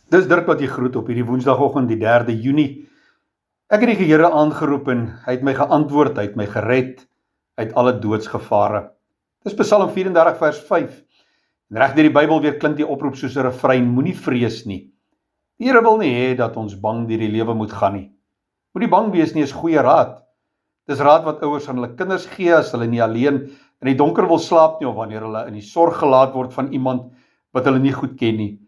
Dis Dirk wat jy groet op hierdie woensdagoggend, die 3de Junie. Ek het die Here aangeroep en hy het my geantwoord, hy het my gered uit alle doodsgevare. Dis Psalm 34 vers 5. En reg deur die Bybel weer klink die oproep soos 'n refrein: moenie vrees nie. Die Here wil nie hê dat ons bang deur die lewe moet gaan nie. Moenie bang wees nie, is goeie raad. Dis raad wat ouers aan hulle kinders gee as hulle nie alleen in die donker wil slaap nie, of wanneer hulle in die sorg gelaat word van iemand wat hulle nie goed ken nie.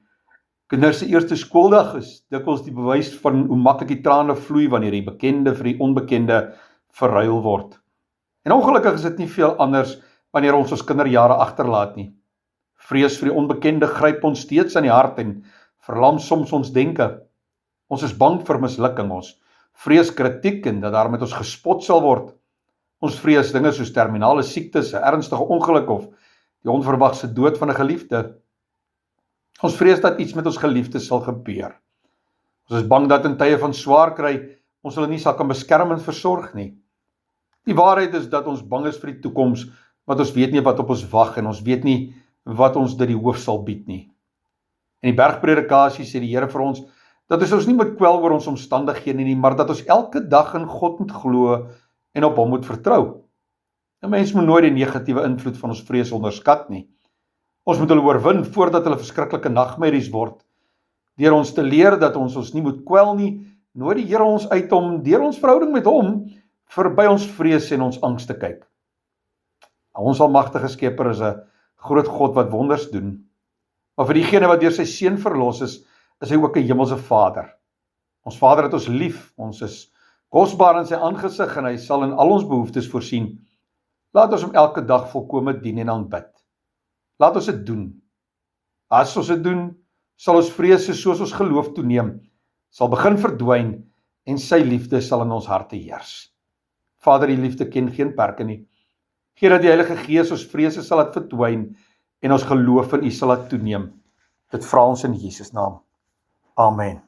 Kinders se eerste skooldag is dikwels die bewys van hoe maklik die trane vloei wanneer die bekende vir die onbekende verruil word. En ongelukkig is dit nie veel anders wanneer ons kinderjare agterlaat nie. Vrees vir die onbekende gryp ons steeds aan die hart en verlam soms ons denke. Ons is bang vir mislukking, ons vrees kritiek en dat daar met ons gespot sal word. Ons vrees dinge soos terminale siektes, 'n ernstige ongeluk of die onverwagse dood van 'n geliefde. Ons vrees dat iets met ons geliefdes sal gebeur. Ons is bang dat in tye van swaar kry, ons hulle nie sal kan beskerm en versorg nie. Die waarheid is dat ons bang is vir die toekoms, want ons weet nie wat op ons wag en ons weet nie wat ons dit die hoof sal bied nie. In die bergpredikasie sê die Here vir ons, dat ons nie moet kwel oor ons omstandighede nie, maar dat ons elke dag in God moet glo en op hom moet vertrou. 'n Mens moet nooit die negatiewe invloed van ons vrees onderskat nie. Ons moet hulle oorwin voordat hulle verskriklike nagmerries word. Deur ons te leer dat ons nie moet kwel nie, nooi die Here ons uit om deur ons verhouding met hom verby ons vrees en ons angs te kyk. Ons almagtige Skepper is 'n groot God wat wonders doen. Maar vir diegene wat deur sy seun verlos is hy ook 'n hemelse Vader. Ons Vader het ons lief, ons is kosbaar in sy aangesig en hy sal in al ons behoeftes voorsien. Laat ons hom elke dag volkome dien en aanbid. Laat ons dit doen. As ons dit doen, sal ons vrese soos ons geloof toeneem, sal begin verdwyn en sy liefde sal in ons harte heers. Vader, die liefde ken geen perke nie. Gee dat die Heilige Gees ons vrese sal laat verdwyn en ons geloof in U sal laat toeneem. Dit vra ons in Jesus naam. Amen.